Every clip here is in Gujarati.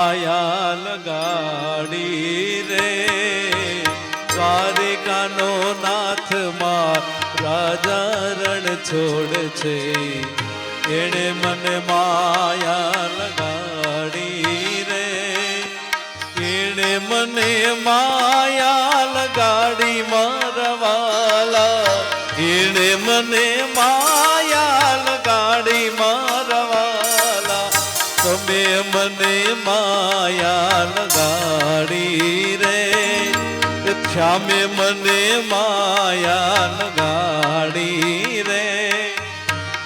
આયા લગાડી રે દ્વારિકાનો નાથ માં રાજા રણ છોડ છે એણે મને માયા લગાડી રે એણે મને માયા લગાડી મારા વાલા એણે મને માયા લગાડી મારા વાલા તમે મને માયા લગાડી રે શ્યામે મને માયા લગાડી રે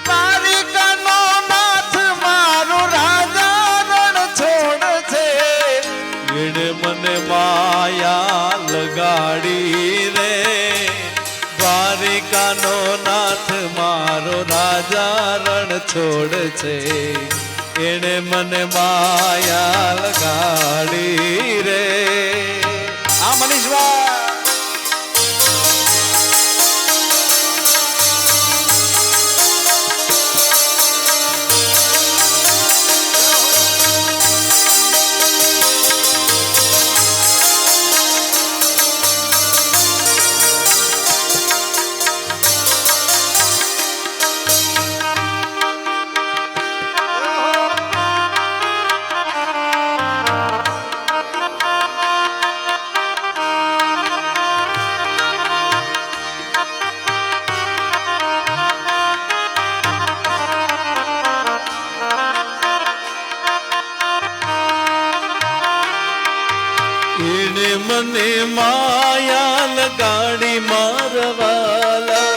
દ્વારિકાનો નાથ મારો રાજા રણ છોડ છે એણે મને માયા લગાડી રે દ્વારિકાનો નાથ મારો રાજા રણ છોડ છે એણે મને માયા લગાડી રે આ મનીષભાઈ મને માયા લગાડી મારવાલા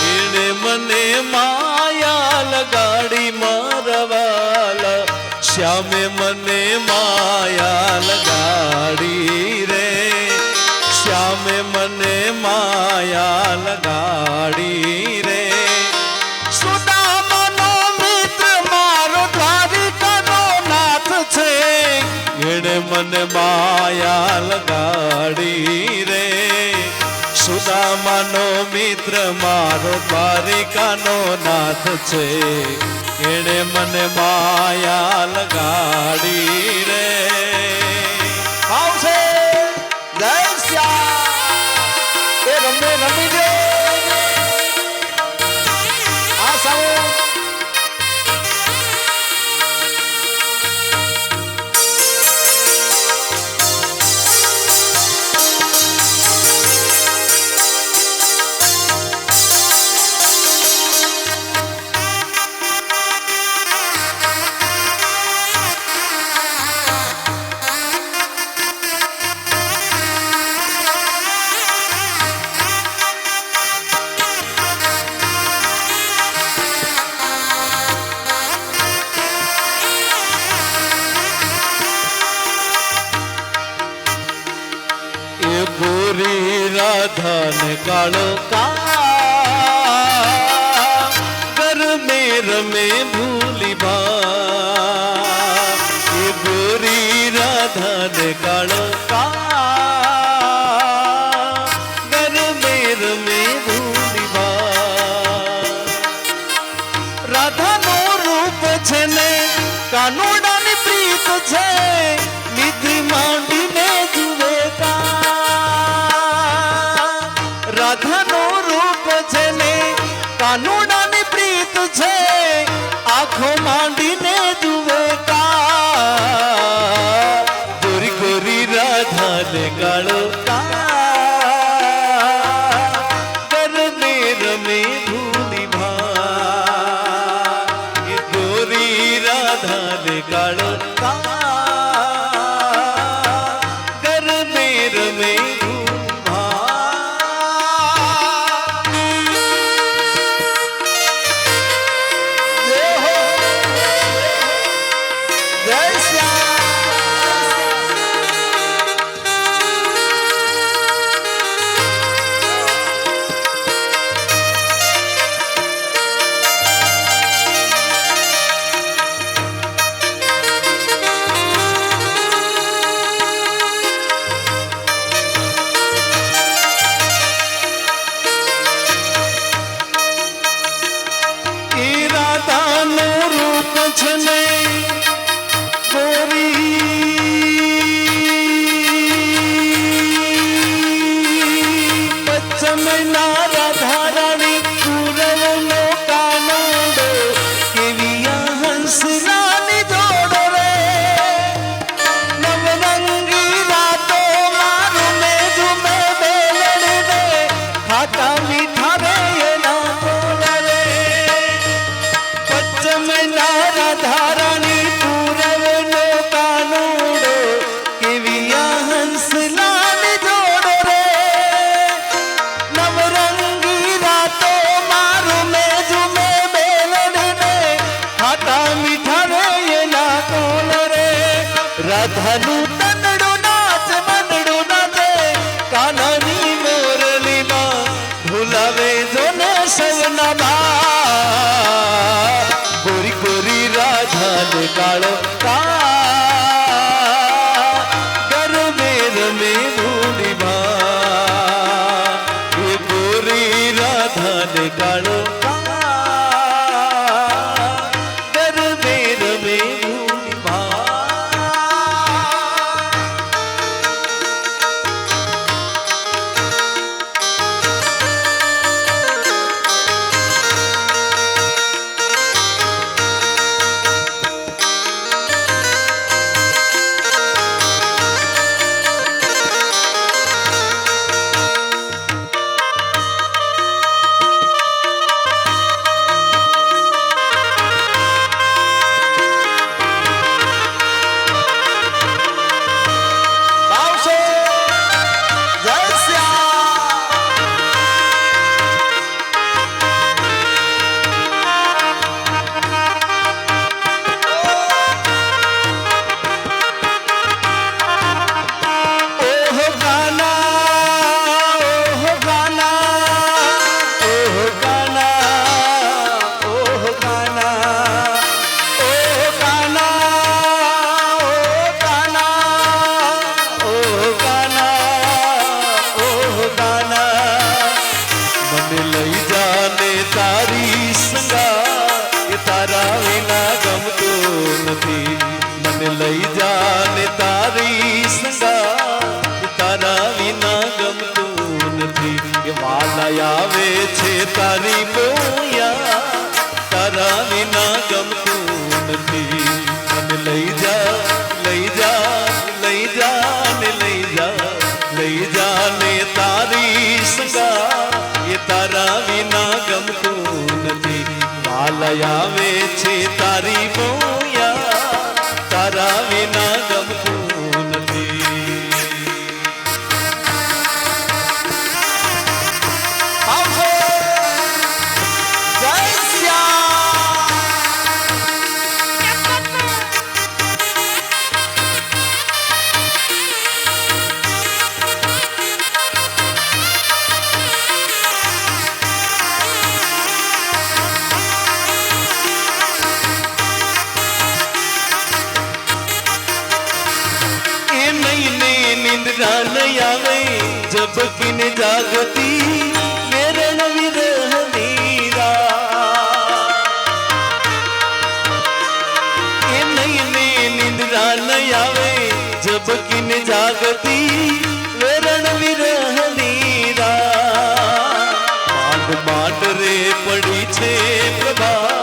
એણે મને માયા લગાડી મારવાલા શ્યામે મને માયા લગાડી રે શ્યામે મને માયા લગાડી રે સુદામાનો મિત્ર મારો દ્વારિકાનો નાથ છે એણે મને માયા લગાડી રે સુદામાનો મિત્ર મારો દ્વારિકાનો નાથ છે એણે મને માયા લગાડી રે આવશે જય શ્યામ એ રમે રમી દે આ સાઉન્ડ राधा ने कालो का घर में रमे भूली बा ये गोरी राधा ने कालो का घर में रमे भूली बा राधा नो रूप છે ને કાનોડાની પ્રીત છે નિધિ માંડીને જુએ રાધાનો રૂપ છે ને કાનુડાની પ્રીત છે આંખો માંડીને જુએ કા ગોરી ગોરી રાધાને કાળો કા કરને રમે ભૂલી ભા એ ગોરી રાધાને કાળો કા કરને રમે રાધાનું તનડું નાચ મનડું નાચે કાનાની મોરલીમાં ભૂલાવે જોને સવના બા ગોરી ગોરી રાધાને કાળો ગરબે રમે ધૂળી બા એ ગોરી રાધાને કાળો ગરબે રમે ધૂળી બા લઈ જાને તારી સંગા તારા વિના ગમતું નથી એ વાલા આવે છે તારી બોયા તારા વિના ગમતું નથી મને લઈ જા લઈ જા લઈ જા ને લઈ જાને તારી સંગા એ તારા વિના ગમતું નથી વાલા આવે છે તારી બોયા તારા વિના ગમતું નથી આવજો જય निंद्रा नहीं आवे जब किन जागती मेरण विरह नीरा ये नहीं निंद्रा नहीं आवे जब किन जागती मेरण विरह नीरा માંડ માંડ રે પડી છે પ્રભા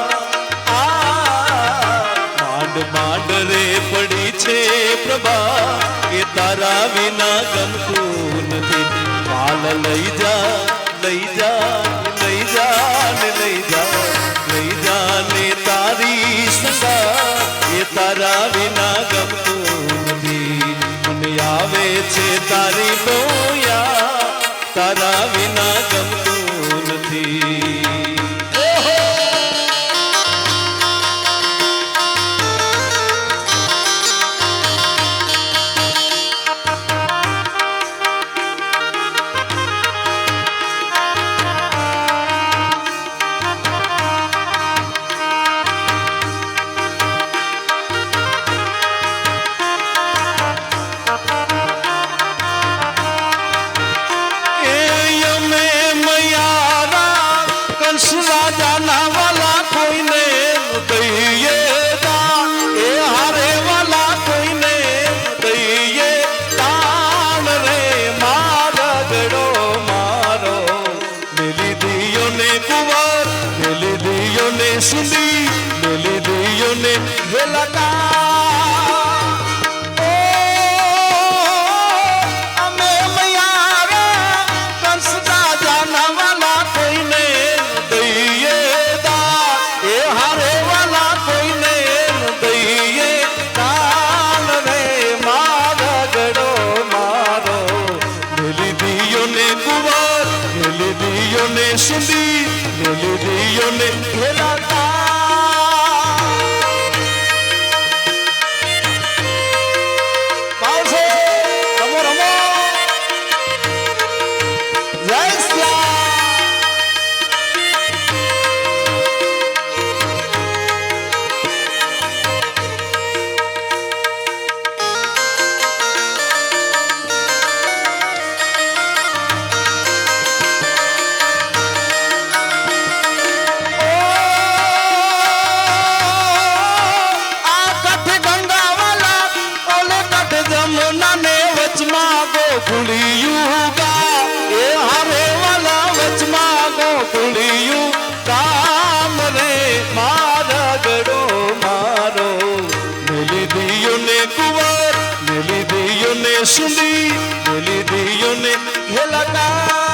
માંડ માંડ રે પડી છે પ્રભા એ તારા વિના ગમતું નથી વાલ લઈ જા લઈ જા લઈ જા ને લઈ જા ને તારી સંગા એ તારા વિના ગમતું નથી મને આવે છે તારી બોયા તારા વિના ગમતું નથી सुंदी मिली दियो ने सुंदी मिली दियो ने જમુના ને વચમાં ગોકુળિયું ગા એ હારે વાલા વચમાં ગોકુળિયું કામ રે મારા ગડો મારો મેલી દિયો ને કુંવર મેલી દિયો ને સુંદી મેલી દિયો ને ઘેલકા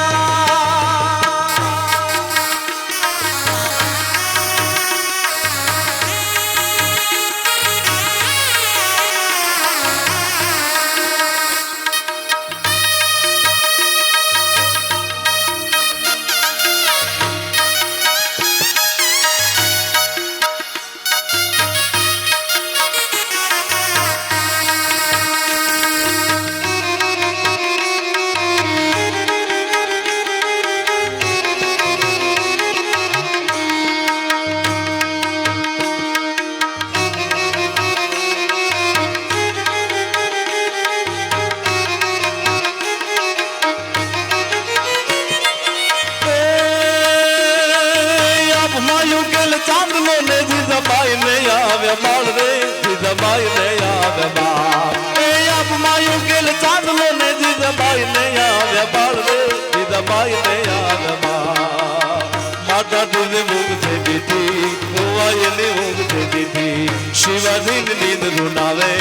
ચાંદલો ને જીજાબાઈ ને આવે બાળ રે જીજાબાઈ ને આવે બાળ એ આપમાયું ગેલ ચાંદલો ને જીજાબાઈ ને આવે બાળ રે જીજાબાઈ ને આવે બાળ માતા તુને મૂગ છે દીધી ગોવાયેલી મૂગ છે દીધી શિવાજી ની નીંદ રૂનાવે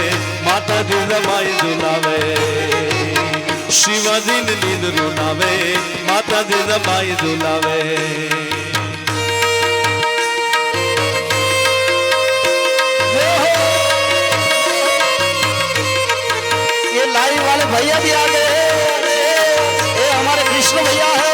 માતા જીજાબાઈ ઝુલાવે શિવાજી ની નીંદ રૂનાવે માતા જીજાબાઈ ઝુલાવે लाइन वाले भैया भी आ गए ये हमारे कृष्ण भैया है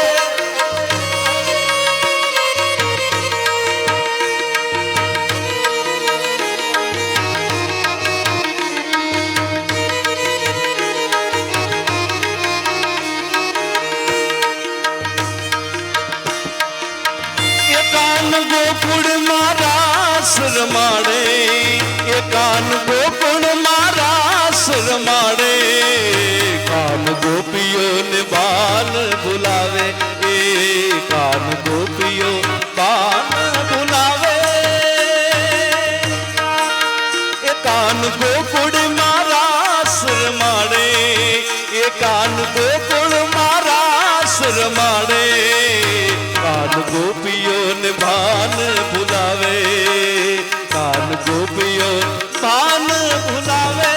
ये कान गोकुड़ मारा सुरमाड़े ये कान गोकुड़ मारा सुरमाड़े कान गोपियों ने बाल बुलावे ए कान गोपियों बाल बुलावे ए कान गोकुड़ मारा सुरमाड़े ए कान गोकुड़ मारा सुरमाड़े कान गोपियों ने बाल बुलावे कान गोपियों बाल बुलावे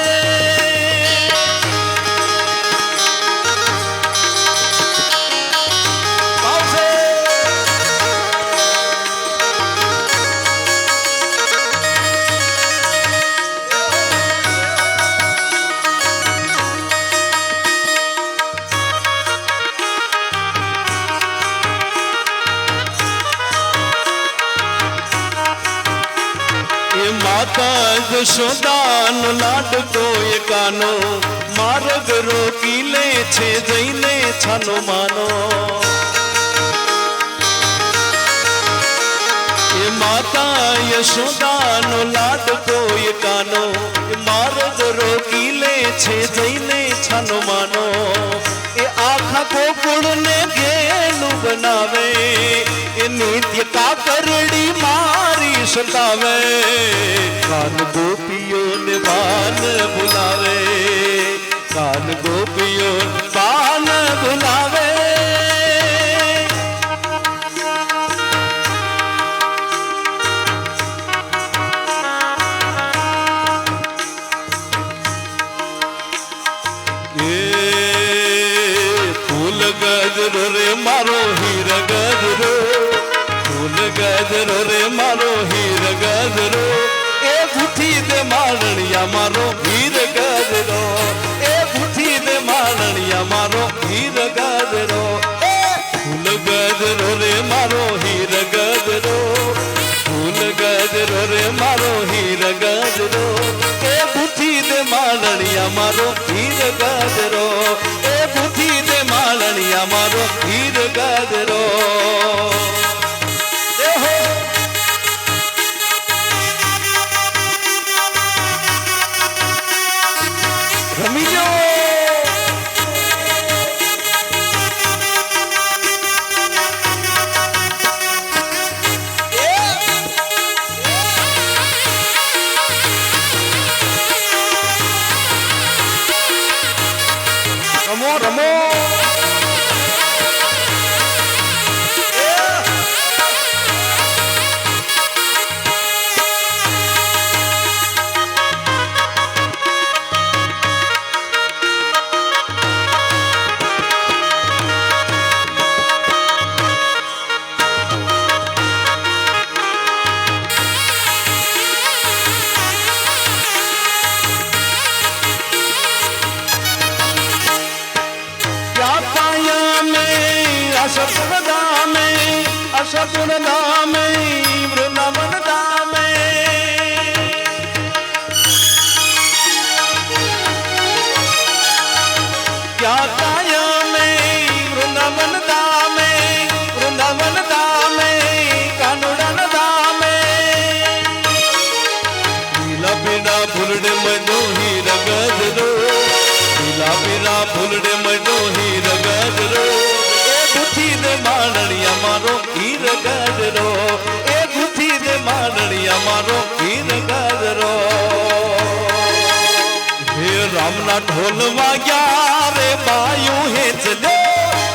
माता यशोदान लाडको ये कानो मार्ग रोकी ले छे जईने छानो मानो ये माता यशोदान लाडको ये कानो मार्ग रोकी ले छे जईने छानो मानो ये आखा गोकुळ ने गेलू बनावे ये नित्य का करड़ी मारी सतावे कान गोपियों ने बान बुलावे कान गोपियों बान बुलावे फूल गजरो रे मारो हीर गजरो फूल गजरो रे मारो हीर गजरो ए गुठी दे मारणिया मारो हीर गजरो ए गुठी दे मारणिया मारो हीर गजरो फूल गजरो रे मारो हीर गजरो फूल गजरो रे मारो हीर गजरो ए गुठी दे मारणिया मारो हीर गजरो ए गुठी दे मारणिया मारो हीर गजरो રમો आशापुर धामे वृंदावन धामे क्या काया में वृंदावन धामे कानुड़न धामे लीला बिना फुलडे मनो ही रगदरो लीला बिना फुलडे मनो ही रगदरो दे मानड़िया मारो हीर गजरो ए गुथी दे मानड़िया मारो हीर गजरो हे राम ना ढोल वाग्या रे बायू है चलो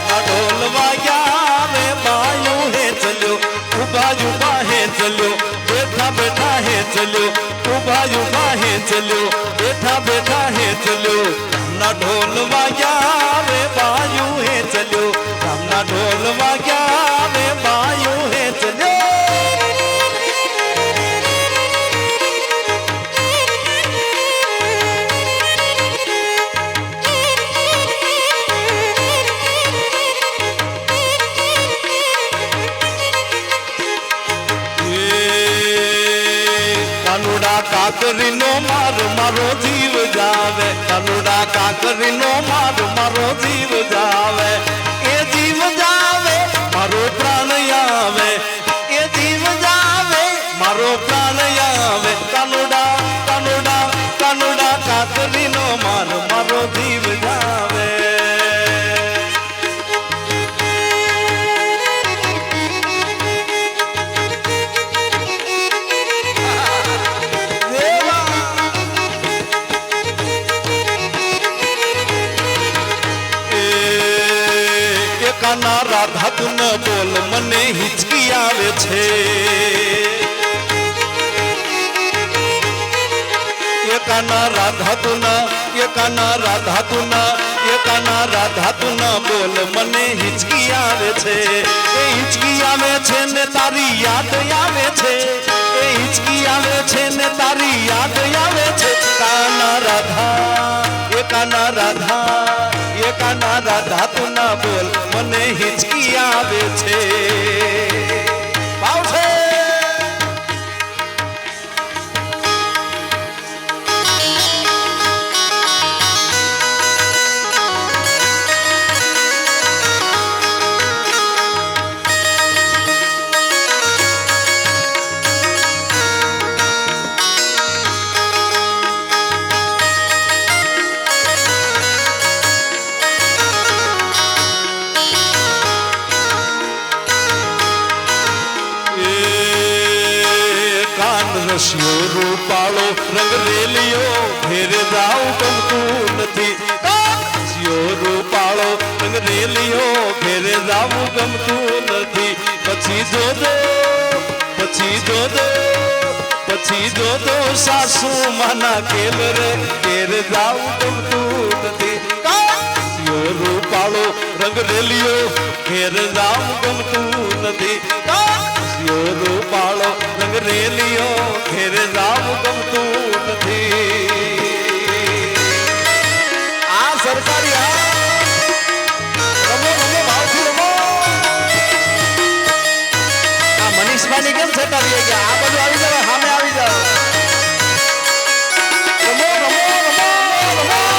ना ढोल वाग्या रे बायू है चलो उबा जुबा है चलो बैठा बैठा है चलो उबा जुबा है चलो बैठा बैठा है चलो ना ढोल वाग्या रे बायू है चलो ना ढोल वाग्या रे बायू है चलो कानुड़ा काकरी नो मार मारो जीव जावे कानुड़ा काकरी नो मार मारो जीव जावे जीव जावे मारो प्राण आवे ये जीव जावे मारो प्राण आवे कानुड़ा कानुड़ा कानुड़ा काकरी नो मार मारो जीव जावे काना राधा तू न बोल मने हिचकी आवे छे ये काना राधा तू न ये काना राधा तू न ये काना राधा तू न बोल मने हिचकी आवे छे ए हिचकी आवे छे ने तारी याद आवे छे ए हिचकी आवे छे ने तारी याद आवे छे काना राधा ये काना राधा ये काना राधा तू ना बोल मने हिचकी आवे छे भाव छे રશિયો રૂપાળો રંગ રેલિયો ફેરે જાઉં ગમતું નથી રશિયો રૂપાળો રંગ રેલિયો ફેરે જાઉં ગમતું નથી પછી જોજો પછી જોજો પછી જોજો સાસુ માના કેલ રે ફેરે જાઉં ગમતું નથી રશિયો રૂપાળો રંગ રેલિયો ફેરે જાઉં ગમતું નથી રૂપાળો રંગ રેલિયો ઘેરે રામ ગમતું નથી આ સરકારી રમો રમો ભાવથી રમો આ મનીષભાઈ કેમ છતાં રહી ગયા આ બધું આવી જાવ સામે આવી જાવ રમો રમો રમો રમો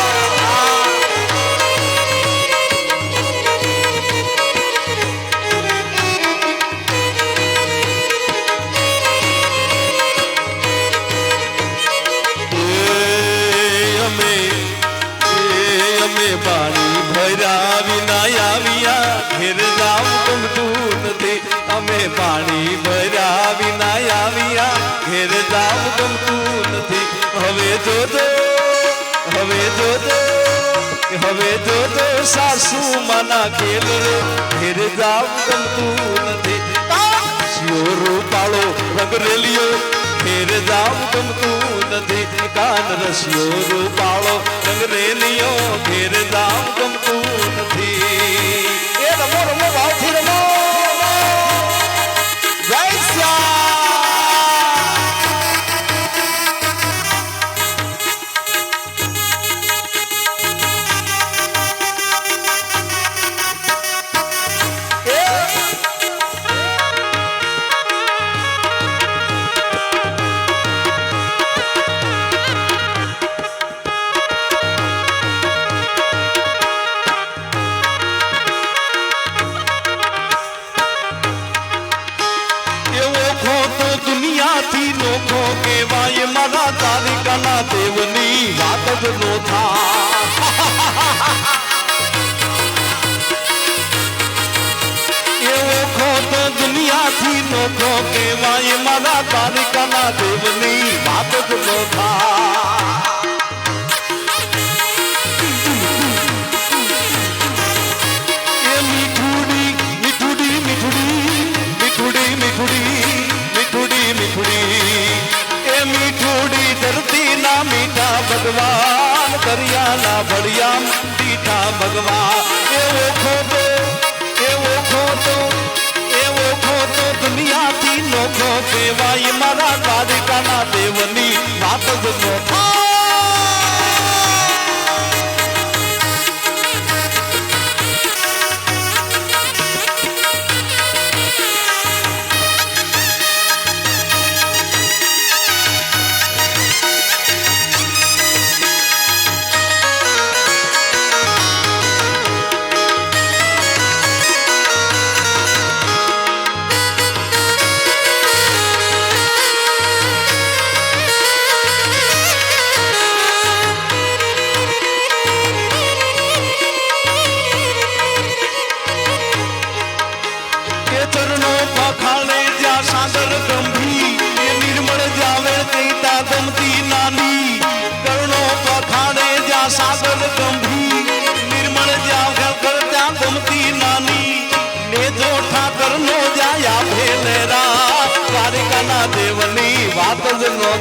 પાણી ભર્યા વિના આવ્યા ઘેર જાવ ગમતું નથી અમે પાણી ભર્યા વિના આવ્યા ઘેર જાવ ગમતું નથી હવે જોજો કે હવે જોજો સાસુ માના ખેલ રે ઘેર જાવ ગમતું નથી શિયો રૂપાળો રંગ રેલિયો ઘેર જાવ ગમતું નથી કાન રસિયો રૂપાળો રંગ રેલિયો ઘેર જાવ ગમતું નથી એ રમો રમો ભાવથી રમો જય શ્યામ દુનિયાથી નોખો કેવાય મારા તારિકાના દેવની વાત જ નો એવો ખોટો દુનિયાથી નોખો કેવાય મારા તારિકાના દેવની વાત જ નો એ મીઠુડી મીઠુડી મીઠુડી મીઠુડી મીઠુડી મીઠુડી એ મીઠુડી ધરતી ના મીઠા ભગવાન કર્યા ના ભળિયા મીઠા ભગવાન એવો ખોટો દુનિયાથી નોખો કહેવાય મારા કારિકાના દેવની વાત જ નો સાગર ગંભીર એ નિર્મળ જાવે કઈતા ગમતી નાની કરણો પખાડે જ્યાં સાગર ગંભીર નિર્મળ જાવે કરતા ગમતી નાની ને જો ઠાકર નો જાયા ભેલેરા કારિકાના દેવની વાત જ નો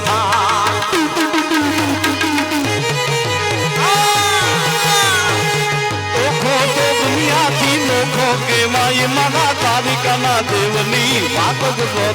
દુનિયાથી નોખો કેવાય મારા કારિકાના દેવની વાત જ નો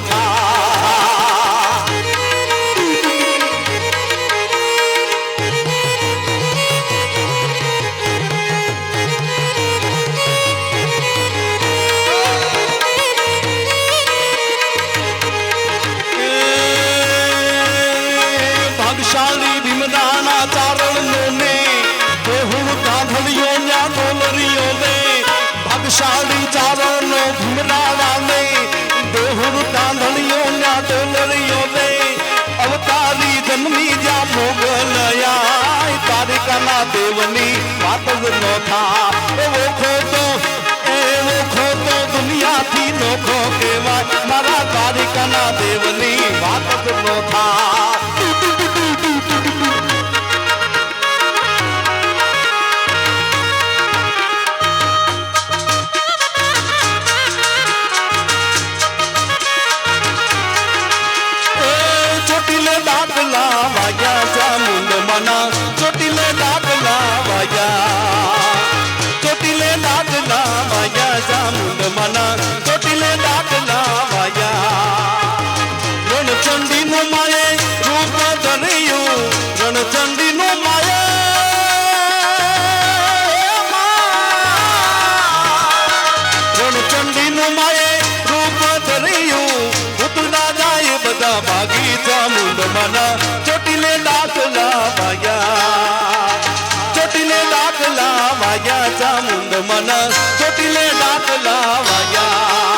ભાગશાળી ભીમદાના ચારણ ને દેહું કાંધલિયો ન્યા ડોલરીઓ ને ભાગશાળી ચારણ ભીમદાના ને દેહું કાંધલિયો ન્યા ડોલરીઓ ને અવતારી જન્મી જ્યાં મોગલયા તારિકાના દેવની વાત જ નો એવો ખોટો દુનિયાથી નોખો કહેવાય મારા તારિકાના દેવની વાત જ નો ચોટીલે દાખલા વાગ્યા ચામુંડ મના ચોટીલે દાખલા વાગ્યા ચોટીલે દાખલા વાગ્યા ચામુંડ મના ચોટીલે દાખલા વાગ્યા રણચંડી નો માયે રૂપ ધર્યું રણચંડી નો રણચંડી નો માયે રૂપ ધર્યું ઉતરા જાય બધા ભાગી ચામુંડ મના ચોટીલે દાખલા વાગ્યા ચોટીલે દાખલા વાગ્યા ચામુંડ મના ચોટીલે દાખલા વાગ્યા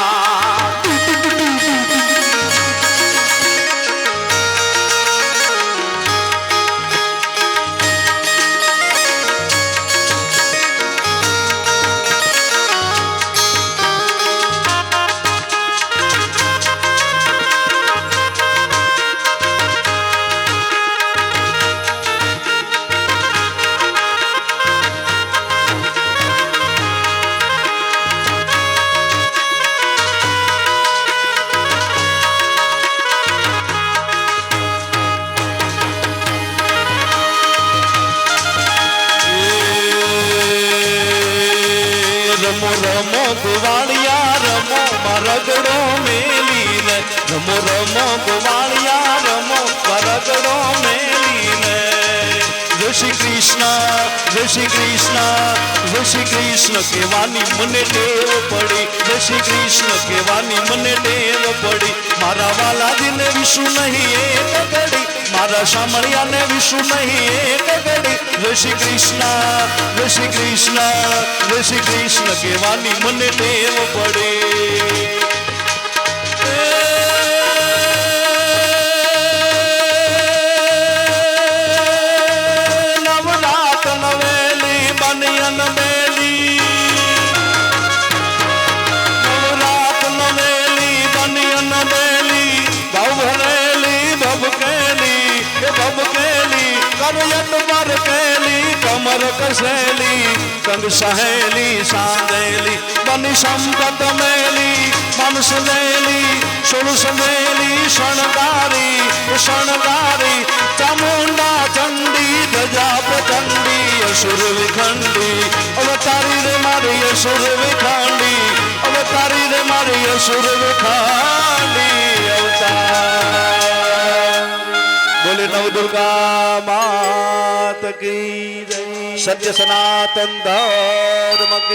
રમો રમો ગોવાળિયા રમો રગડો મેલીને રમો રમો ગોવાળિયા રમો રગડો મેલીને જય શ્રી કૃષ્ણ જય શ્રી કૃષ્ણ જય શ્રી કૃષ્ણ કહેવાની મને ટેવ પડી જય શ્રી કૃષ્ણ કહેવાની મને ટેવ પડી મારા વાલાજીને વિશું નહીં એક ઘડી મારા શામળિયાને વિશું નહીં એક ઘડી જય શ્રી કૃષ્ણ જય શ્રી કૃષ્ણ જય શ્રી કૃષ્ણ કહેવાની મને ટેવ પડી कमर कसेली कंग सहेली सांदेली बनी संपत मेली मनस लेली सुरस मेली शणगारी शणगारी चामुंडा चंडी गजा प्रचंडी असुर विखंडी अवतारी रे मारी असुर विखंडी अवतारी रे मारी असुर विखंडी अवतार बोले नव दुर्गा मात की जय सत्य सनातन धर्म की